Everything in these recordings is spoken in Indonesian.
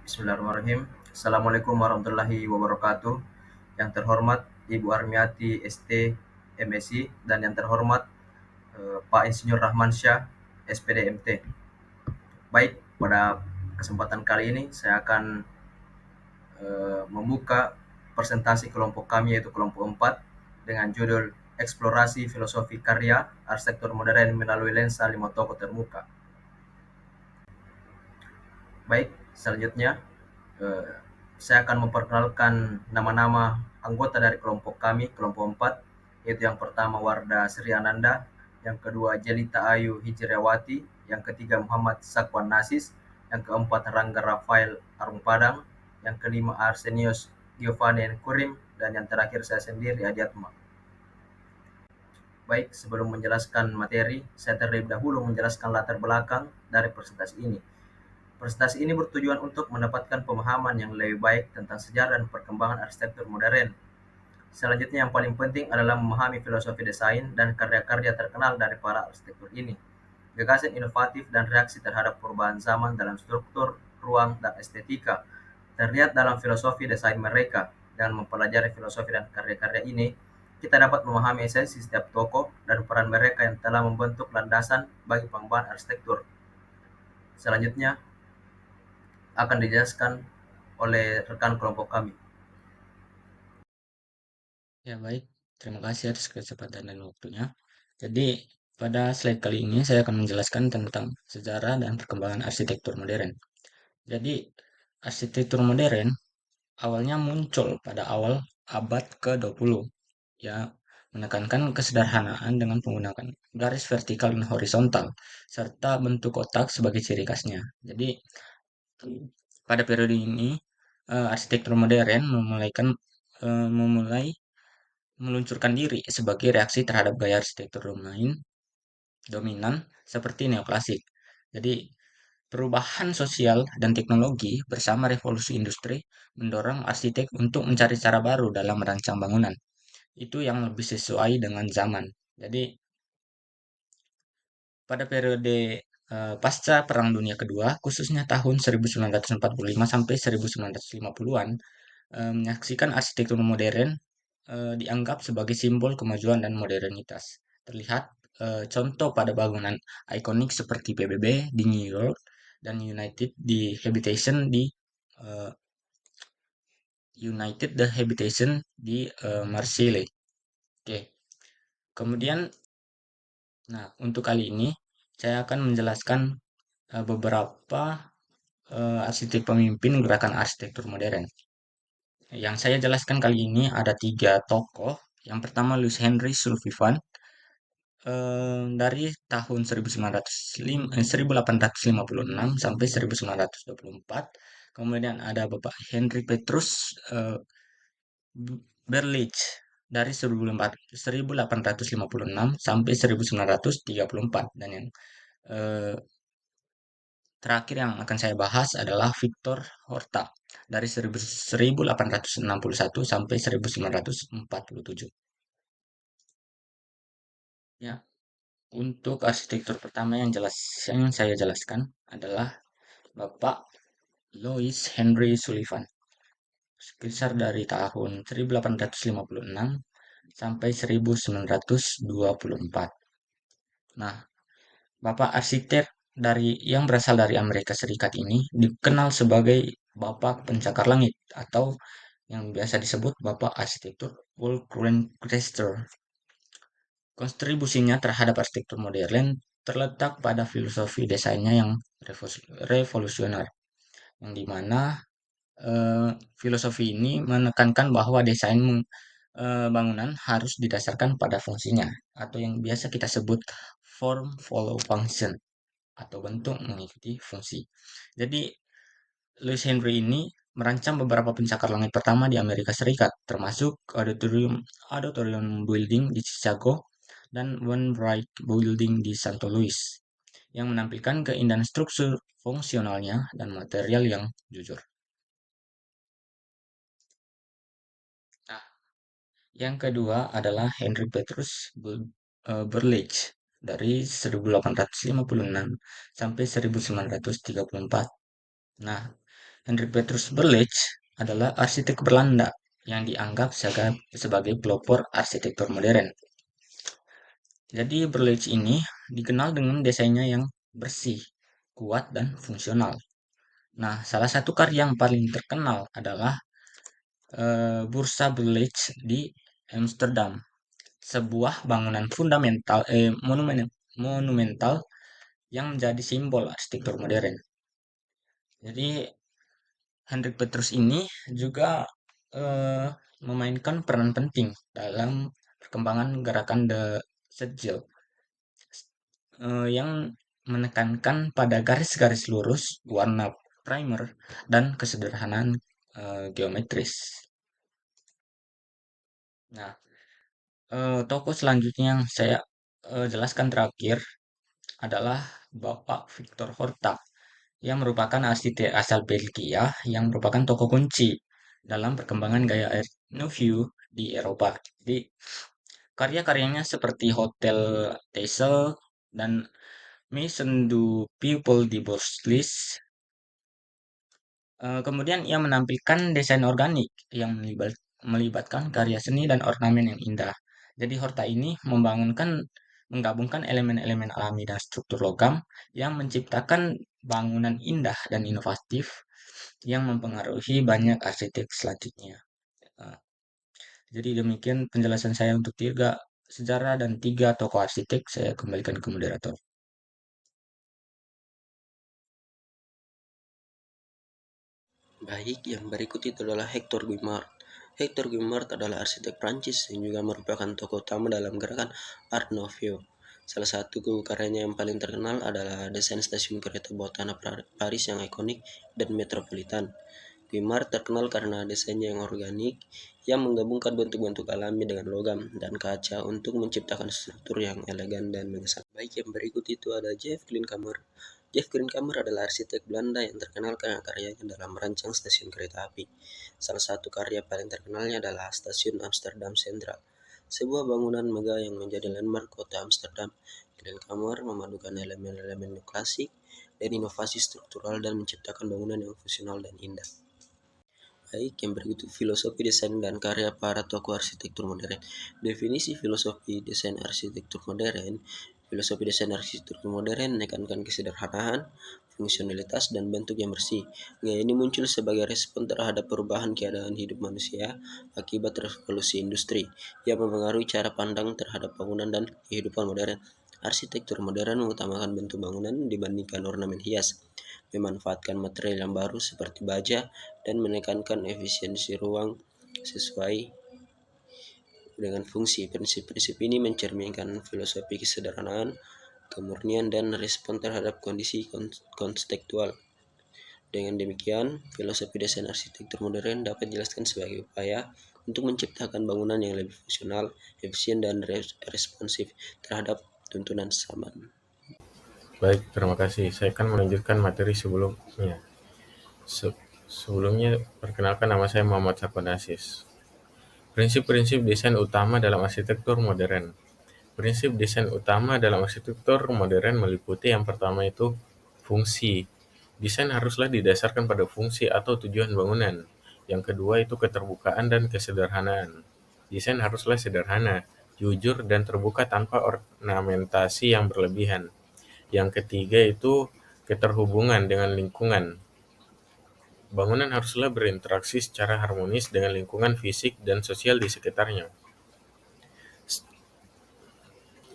Bismillahirrahmanirrahim. Assalamualaikum warahmatullahi wabarakatuh. Yang terhormat Ibu Armiati ST MSI dan yang terhormat Pak Insinyur Rahmansyah SPD MT. Baik, pada kesempatan kali ini saya akan membuka presentasi kelompok kami yaitu kelompok 4 dengan judul Eksplorasi Filosofi Karya Arsitektur Modern melalui lensa 5 tokoh termuka. Baik, selanjutnya eh, saya akan memperkenalkan nama-nama anggota dari kelompok kami, kelompok 4, yaitu yang pertama Warda Sri Ananda, yang kedua Jelita Ayu Hijriawati, yang ketiga Muhammad Sakwan Nasis, yang keempat Rangga Rafael Arung Padang, yang kelima Arsenius Giovanni Kurim, dan yang terakhir saya sendiri Adiatma. Baik, sebelum menjelaskan materi, saya terlebih dahulu menjelaskan latar belakang dari presentasi ini. Presentasi ini bertujuan untuk mendapatkan pemahaman yang lebih baik tentang sejarah dan perkembangan arsitektur modern. Selanjutnya yang paling penting adalah memahami filosofi desain dan karya-karya terkenal dari para arsitektur ini. Gagasan inovatif dan reaksi terhadap perubahan zaman dalam struktur, ruang, dan estetika terlihat dalam filosofi desain mereka. Dengan mempelajari filosofi dan karya-karya ini, kita dapat memahami esensi setiap tokoh dan peran mereka yang telah membentuk landasan bagi pengembangan arsitektur. Selanjutnya akan dijelaskan oleh rekan kelompok kami. Ya, baik. Terima kasih atas kesempatan dan waktunya. Jadi, pada slide kali ini saya akan menjelaskan tentang sejarah dan perkembangan arsitektur modern. Jadi, arsitektur modern awalnya muncul pada awal abad ke-20, ya, menekankan kesederhanaan dengan menggunakan garis vertikal dan horizontal, serta bentuk kotak sebagai ciri khasnya. Jadi, pada periode ini, arsitektur modern memulai meluncurkan diri sebagai reaksi terhadap gaya arsitektur dominan seperti neoklasik. Jadi, perubahan sosial dan teknologi bersama revolusi industri mendorong arsitek untuk mencari cara baru dalam merancang bangunan. Itu yang lebih sesuai dengan zaman. Jadi, pada periode pasca Perang Dunia Kedua, khususnya tahun 1945 sampai 1950-an, menyaksikan arsitektur modern dianggap sebagai simbol kemajuan dan modernitas. Terlihat contoh pada bangunan ikonik seperti PBB di New York dan eh, United the Habitation di Marseille. Oke, kemudian, nah untuk kali ini saya akan menjelaskan beberapa arsitek pemimpin gerakan arsitektur modern. Yang saya jelaskan kali ini ada tiga tokoh. Yang pertama Louis Henry Sullivan, dari tahun 1856 sampai 1924. Kemudian ada Bapak Henry Petrus Berlitz dari 1856 sampai 1934, dan yang eh, terakhir yang akan saya bahas adalah Victor Horta dari 1861 sampai 1947. Ya, untuk arsitektur pertama yang saya jelaskan adalah Bapak Louis Henry Sullivan, sekitar dari tahun 1856 sampai 1924. Nah, Bapak arsitek yang berasal dari Amerika Serikat ini dikenal sebagai Bapak Pencakar Langit atau yang biasa disebut Bapak Arsitektur Wollstonecraft. Kontribusinya terhadap arsitektur modern terletak pada filosofi desainnya yang revolusioner, yang dimana filosofi ini menekankan bahwa desain bangunan harus didasarkan pada fungsinya, atau yang biasa kita sebut form follow function, atau bentuk mengikuti fungsi. Jadi, Louis Henry ini merancang beberapa pencakar langit pertama di Amerika Serikat, termasuk Auditorium Building di Chicago dan One Bright Building di Santo Louis, yang menampilkan keindahan struktur fungsionalnya dan material yang jujur. Nah, yang kedua adalah Henry Petrus Berlitz dari 1856 sampai 1934. Nah, Hendrik Petrus Berlich adalah arsitek Belanda yang dianggap sebagai pelopor arsitektur modern. Jadi Berlich ini dikenal dengan desainnya yang bersih, kuat, dan fungsional. Nah, salah satu karya yang paling terkenal adalah Bursa Berlich di Amsterdam, sebuah bangunan monumental yang menjadi simbol arsitektur modern. Jadi Hendrik Petrus ini juga eh, memainkan peran penting dalam perkembangan gerakan The Sejil yang menekankan pada garis-garis lurus, warna primer, dan kesederhanaan geometris. Nah, tokoh selanjutnya yang saya jelaskan terakhir adalah Bapak Victor Horta yang merupakan arsitek asal Belgia yang merupakan tokoh kunci dalam perkembangan gaya Art Nouveau di Eropa. Jadi, karya-karyanya seperti Hotel Texel dan Maison du People di Boslis. Kemudian ia menampilkan desain organik yang melibatkan karya seni dan ornamen yang indah. Jadi Horta ini menggabungkan elemen-elemen alami dan struktur logam yang menciptakan bangunan indah dan inovatif yang mempengaruhi banyak arsitek selanjutnya. Eh, jadi demikian penjelasan saya untuk tiga sejarah dan tiga tokoh arsitek. Saya kembalikan ke moderator. Baik, yang berikut itu adalah Hector Guimard. Hector Guimard adalah arsitek Prancis yang juga merupakan tokoh utama dalam gerakan Art Nouveau. Salah satu karyanya yang paling terkenal adalah desain stasiun kereta bawah tanah Paris yang ikonik dan metropolitan. Guimard terkenal karena desainnya yang organik, yang menggabungkan bentuk-bentuk alami dengan logam dan kaca untuk menciptakan struktur yang elegan dan mengesankan. Baik, yang berikut itu ada Jeff Klinkamer. Jeff Klinkamer adalah arsitek Belanda yang terkenal karena karyanya dalam merancang stasiun kereta api. Salah satu karya paling terkenalnya adalah Stasiun Amsterdam Central, sebuah bangunan megah yang menjadi landmark kota Amsterdam. Klinkamer memadukan elemen-elemen klasik dan inovasi struktural dan menciptakan bangunan yang fungsional dan indah. Baik, yang berikut filosofi desain dan karya para tokoh arsitektur modern. Definisi filosofi desain arsitektur modern. Filosofi desain arsitektur modern menekankan kesederhanaan, fungsionalitas, dan bentuk yang bersih. Gaya ini muncul sebagai respon terhadap perubahan keadaan hidup manusia akibat revolusi industri yang mempengaruhi cara pandang terhadap bangunan dan kehidupan modern. Arsitektur modern mengutamakan bentuk bangunan dibandingkan ornamen hias, memanfaatkan material yang baru seperti baja, dan menekankan efisiensi ruang sesuai dengan fungsi. Prinsip-prinsip ini mencerminkan filosofi kesederhanaan, kemurnian, dan respon terhadap kondisi konstekstual. Dengan demikian, filosofi desain arsitektur modern dapat dijelaskan sebagai upaya untuk menciptakan bangunan yang lebih fungsional, efisien, dan responsif terhadap tuntunan zaman. Baik, terima kasih. Saya akan melanjutkan materi sebelumnya. Sebelumnya, perkenalkan nama saya Muhammad Sakonasis. Prinsip-prinsip desain utama dalam arsitektur modern. Prinsip desain utama dalam arsitektur modern meliputi yang pertama itu fungsi. Desain haruslah didasarkan pada fungsi atau tujuan bangunan. Yang kedua itu keterbukaan dan kesederhanaan. Desain haruslah sederhana, jujur, dan terbuka tanpa ornamentasi yang berlebihan. Yang ketiga itu keterhubungan dengan lingkungan. Bangunan haruslah berinteraksi secara harmonis dengan lingkungan fisik dan sosial di sekitarnya.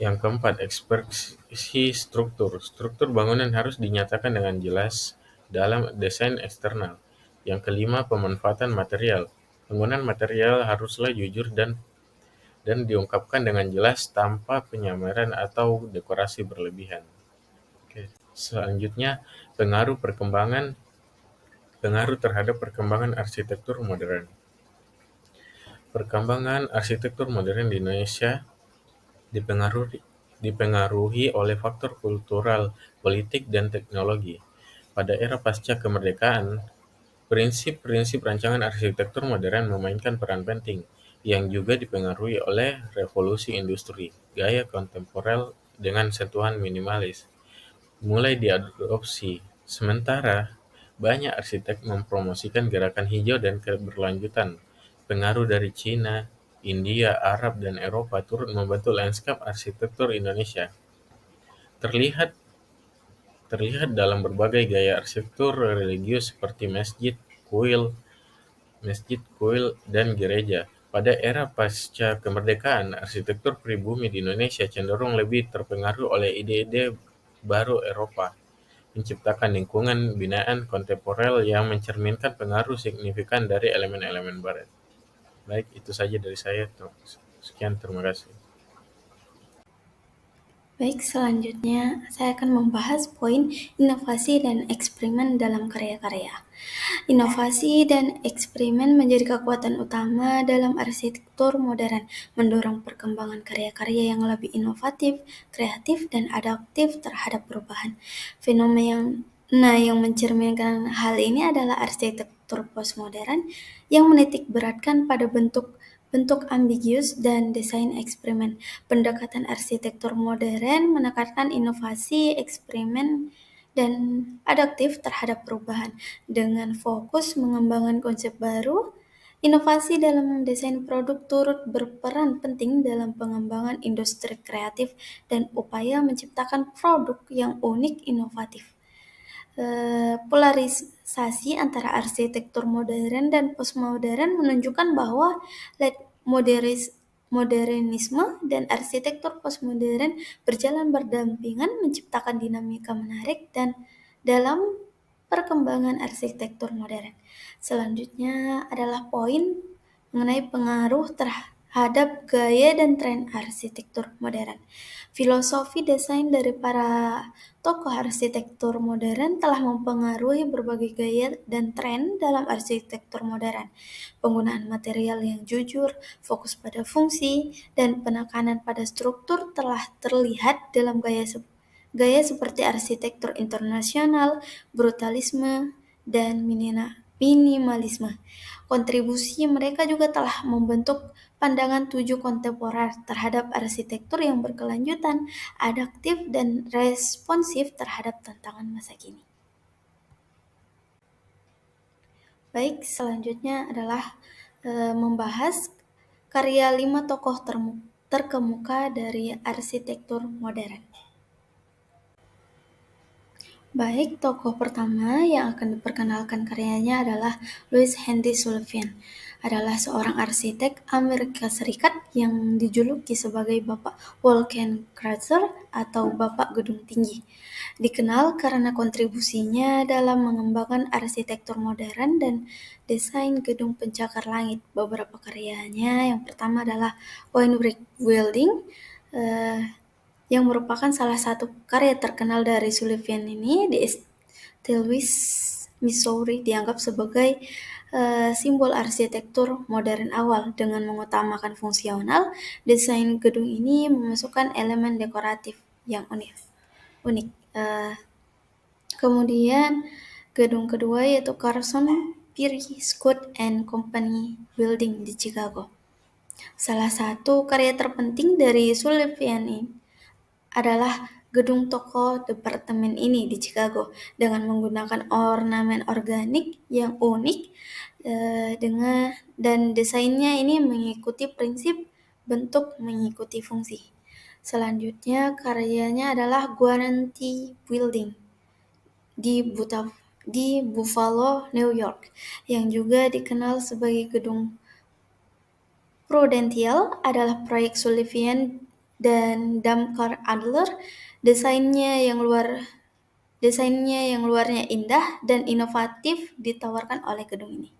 Yang keempat, ekspresi struktur. Struktur bangunan harus dinyatakan dengan jelas dalam desain eksternal. Yang kelima, pemanfaatan material. Penggunaan material haruslah jujur dan diungkapkan dengan jelas tanpa penyamaran atau dekorasi berlebihan. Oke. Selanjutnya, pengaruh terhadap perkembangan arsitektur modern. Perkembangan arsitektur modern di Indonesia dipengaruhi oleh faktor kultural, politik, dan teknologi. Pada era pasca kemerdekaan, prinsip-prinsip rancangan arsitektur modern memainkan peran penting, yang juga dipengaruhi oleh revolusi industri. Gaya kontemporer dengan sentuhan minimalis mulai diadopsi. Sementara Banyak arsitek mempromosikan gerakan hijau dan keberlanjutan. Pengaruh dari Cina, India, Arab, dan Eropa turut membentuk lanskap arsitektur Indonesia. Terlihat terlihat dalam berbagai gaya arsitektur religius seperti masjid, kuil, dan gereja. Pada era pasca kemerdekaan, arsitektur pribumi di Indonesia cenderung lebih terpengaruh oleh ide-ide baru Eropa, menciptakan lingkungan binaan kontemporer yang mencerminkan pengaruh signifikan dari elemen-elemen Barat. Baik, itu saja dari saya. Sekian, terima kasih. Baik, selanjutnya saya akan membahas poin inovasi dan eksperimen dalam karya-karya. Inovasi dan eksperimen menjadi kekuatan utama dalam arsitektur modern, mendorong perkembangan karya-karya yang lebih inovatif, kreatif, dan adaptif terhadap perubahan. Fenomena yang mencerminkan hal ini adalah arsitektur postmodern yang menitik beratkan pada bentuk ambigius dan desain eksperimen. Pendekatan arsitektur modern menekankan inovasi, eksperimen, dan adaptif terhadap perubahan. Dengan fokus mengembangkan konsep baru, inovasi dalam desain produk turut berperan penting dalam pengembangan industri kreatif dan upaya menciptakan produk yang unik inovatif. Polarisasi antara arsitektur modern dan postmodern menunjukkan bahwa modernisme dan arsitektur postmodern berjalan berdampingan, menciptakan dinamika menarik dan dalam perkembangan arsitektur modern. Selanjutnya adalah poin mengenai pengaruh terhadap gaya dan tren arsitektur modern. Filosofi desain dari para tokoh arsitektur modern telah mempengaruhi berbagai gaya dan tren dalam arsitektur modern. Penggunaan material yang jujur, fokus pada fungsi, dan penekanan pada struktur telah terlihat dalam gaya seperti arsitektur internasional, brutalisme, dan minimalisme. Kontribusi mereka juga telah membentuk pandangan tujuh kontemporer terhadap arsitektur yang berkelanjutan, adaptif, dan responsif terhadap tantangan masa kini. Baik, selanjutnya adalah membahas karya 5 tokoh terkemuka dari arsitektur modern. Baik, tokoh pertama yang akan diperkenalkan karyanya adalah Louis Henry Sullivan. Adalah seorang arsitek Amerika Serikat yang dijuluki sebagai Bapak Wolkenkratzer atau Bapak Gedung Tinggi. Dikenal karena kontribusinya dalam mengembangkan arsitektur modern dan desain gedung pencakar langit. Beberapa karyanya yang pertama adalah One Brick Building, yang merupakan salah satu karya terkenal dari Sullivan ini. Di St. Louis, Missouri dianggap sebagai simbol arsitektur modern awal. Dengan mengutamakan fungsional, desain gedung ini memasukkan elemen dekoratif yang unik. Kemudian gedung kedua yaitu Carson Pirie Scott and Company Building di Chicago. Salah satu karya terpenting dari Sullivan ini adalah gedung toko departemen ini di Chicago dengan menggunakan ornamen organik yang unik, dan desainnya ini mengikuti prinsip bentuk mengikuti fungsi. Selanjutnya karyanya adalah Guarantee Building di Buffalo, New York, yang juga dikenal sebagai gedung Prudential, adalah proyek Sullivan dan Damkar Adler. Desainnya yang luarnya indah dan inovatif ditawarkan oleh gedung ini.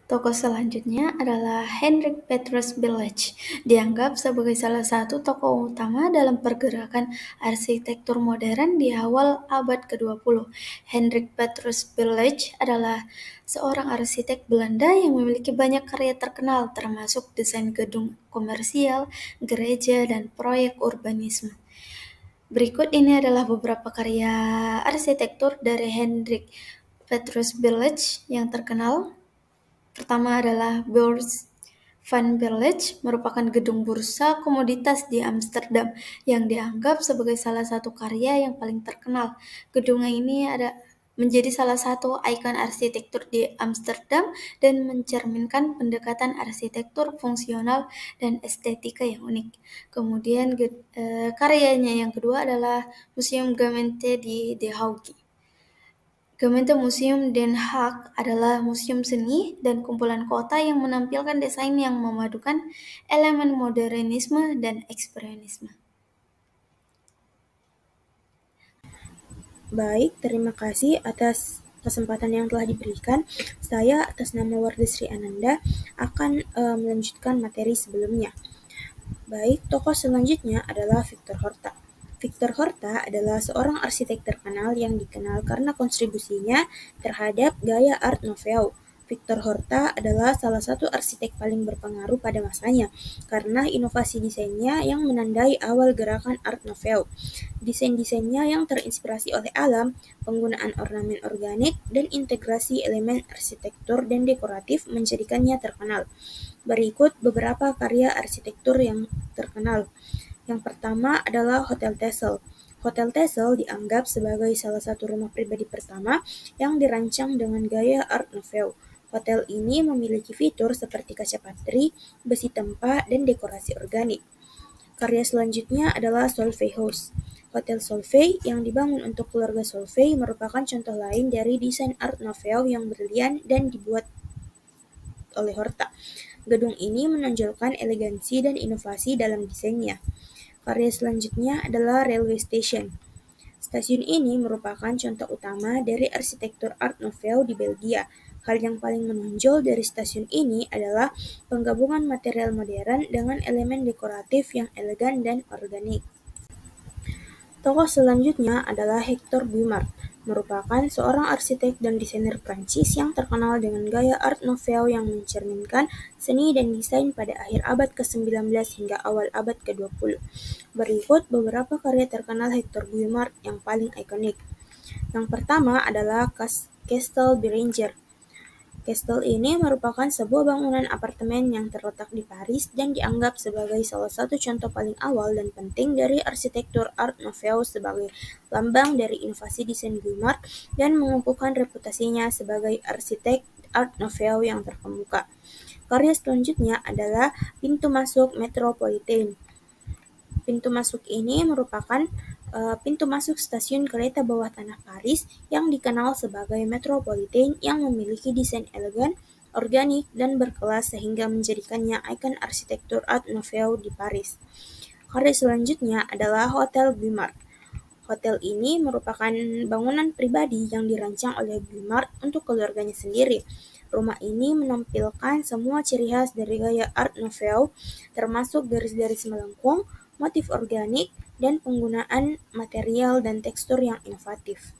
Tokoh selanjutnya adalah Hendrik Petrus Billech, dianggap sebagai salah satu tokoh utama dalam pergerakan arsitektur modern di awal abad ke-20. Hendrik Petrus Billech adalah seorang arsitek Belanda yang memiliki banyak karya terkenal, termasuk desain gedung komersial, gereja, dan proyek urbanisme. Berikut ini adalah beberapa karya arsitektur dari Hendrik Petrus Billech yang terkenal. Pertama adalah Burj Van Berlage merupakan gedung bursa komoditas di Amsterdam yang dianggap sebagai salah satu karya yang paling terkenal. Gedung ini menjadi salah satu ikon arsitektur di Amsterdam dan mencerminkan pendekatan arsitektur fungsional dan estetika yang unik. Kemudian karyanya yang kedua adalah Museum Gemeente di The Hague. Gemeente Museum Den Haag adalah museum seni dan kumpulan kota yang menampilkan desain yang memadukan elemen modernisme dan ekspresionisme. Baik, terima kasih atas kesempatan yang telah diberikan. Saya atas nama Warda Sri Ananda akan melanjutkan materi sebelumnya. Baik, tokoh selanjutnya adalah Victor Horta. Victor Horta adalah seorang arsitek terkenal yang dikenal karena kontribusinya terhadap gaya Art Nouveau. Victor Horta adalah salah satu arsitek paling berpengaruh pada masanya karena inovasi desainnya yang menandai awal gerakan Art Nouveau. Desain-desainnya yang terinspirasi oleh alam, penggunaan ornamen organik, dan integrasi elemen arsitektur dan dekoratif menjadikannya terkenal. Berikut beberapa karya arsitektur yang terkenal. Yang pertama adalah Hotel Texel. Hotel Texel dianggap sebagai salah satu rumah pribadi pertama yang dirancang dengan gaya Art Nouveau. Hotel ini memiliki fitur seperti kaca patri, besi tempa, dan dekorasi organik. Karya selanjutnya adalah Solvay House. Hotel Solvay yang dibangun untuk keluarga Solvay merupakan contoh lain dari desain Art Nouveau yang brilian dan dibuat oleh Horta. Gedung ini menonjolkan elegansi dan inovasi dalam desainnya. Karya selanjutnya adalah Railway Station. Stasiun ini merupakan contoh utama dari arsitektur Art Nouveau di Belgia. Hal yang paling menonjol dari stasiun ini adalah penggabungan material modern dengan elemen dekoratif yang elegan dan organik. Tokoh selanjutnya adalah Hector Guimard, merupakan seorang arsitek dan desainer Prancis yang terkenal dengan gaya Art Nouveau yang mencerminkan seni dan desain pada akhir abad ke-19 hingga awal abad ke-20. Berikut beberapa karya terkenal Hector Guimard yang paling ikonik. Yang pertama adalah Castle Beranger. Castle ini merupakan sebuah bangunan apartemen yang terletak di Paris dan dianggap sebagai salah satu contoh paling awal dan penting dari arsitektur Art Nouveau sebagai lambang dari inovasi desain Guimard dan mengukuhkan reputasinya sebagai arsitek Art Nouveau yang terkemuka. Karya selanjutnya adalah pintu masuk Metropolitan. Pintu masuk ini merupakan pintu masuk stasiun kereta bawah tanah Paris yang dikenal sebagai Metropolitan yang memiliki desain elegan, organik, dan berkelas sehingga menjadikannya ikon arsitektur Art Nouveau di Paris. Karya selanjutnya adalah Hotel Guimard. Hotel ini merupakan bangunan pribadi yang dirancang oleh Guimard untuk keluarganya sendiri. Rumah ini menampilkan semua ciri khas dari gaya Art Nouveau, termasuk garis-garis melengkung, motif organik, dan penggunaan material dan tekstur yang inovatif.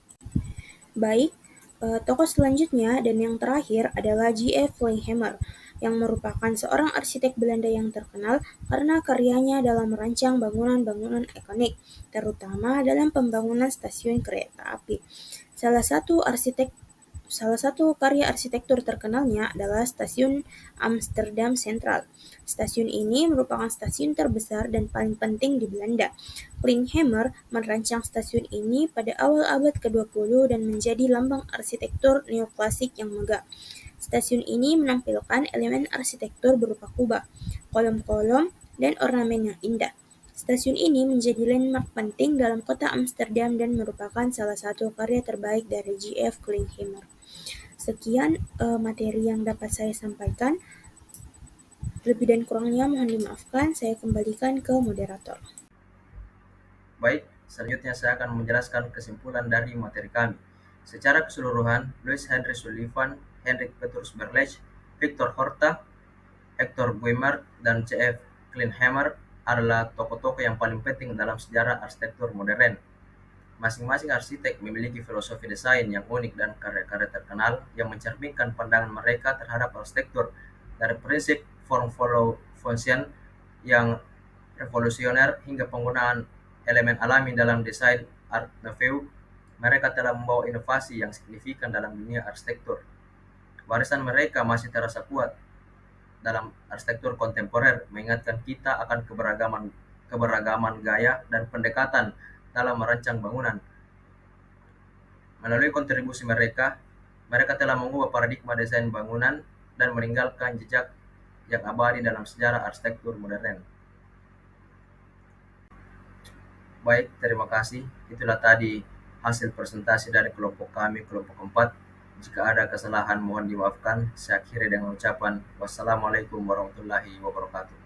Baik, tokoh selanjutnya dan yang terakhir adalah J.F. Klinkhammer, yang merupakan seorang arsitek Belanda yang terkenal karena karyanya dalam merancang bangunan-bangunan ikonik, terutama dalam pembangunan stasiun kereta api. Salah satu karya arsitektur terkenalnya adalah Stasiun Amsterdam Central. Stasiun ini merupakan stasiun terbesar dan paling penting di Belanda. Klinkhammer merancang stasiun ini pada awal abad ke-20 dan menjadi lambang arsitektur neoklasik yang megah. Stasiun ini menampilkan elemen arsitektur berupa kubah, kolom-kolom, dan ornamen yang indah. Stasiun ini menjadi landmark penting dalam kota Amsterdam dan merupakan salah satu karya terbaik dari J.F. Klinkhammer. Sekian materi yang dapat saya sampaikan. Lebih dan kurangnya mohon dimaafkan, saya kembalikan ke moderator. Baik, selanjutnya saya akan menjelaskan kesimpulan dari materi kami. Secara keseluruhan, Louis Henry Sullivan, Hendrik Petrus Berlage, Victor Horta, Hector Guimard, dan J.F. Klinkhammer adalah tokoh-tokoh yang paling penting dalam sejarah arsitektur modern. Masing-masing arsitek memiliki filosofi desain yang unik dan karya-karya terkenal yang mencerminkan pandangan mereka terhadap arsitektur, dari prinsip form follow function yang revolusioner hingga penggunaan elemen alami dalam desain Art Nouveau. Mereka telah membawa inovasi yang signifikan dalam dunia arsitektur. Warisan mereka masih terasa kuat dalam arsitektur kontemporer, mengingatkan kita akan keberagaman gaya dan pendekatan dalam merancang bangunan. Melalui kontribusi mereka telah mengubah paradigma desain bangunan dan meninggalkan jejak yang abadi dalam sejarah arsitektur modern. Baik, terima kasih. Itulah tadi hasil presentasi dari kelompok kami, kelompok 4. Jika ada kesalahan mohon dimaafkan. Saya akhiri dengan ucapan wassalamualaikum warahmatullahi wabarakatuh.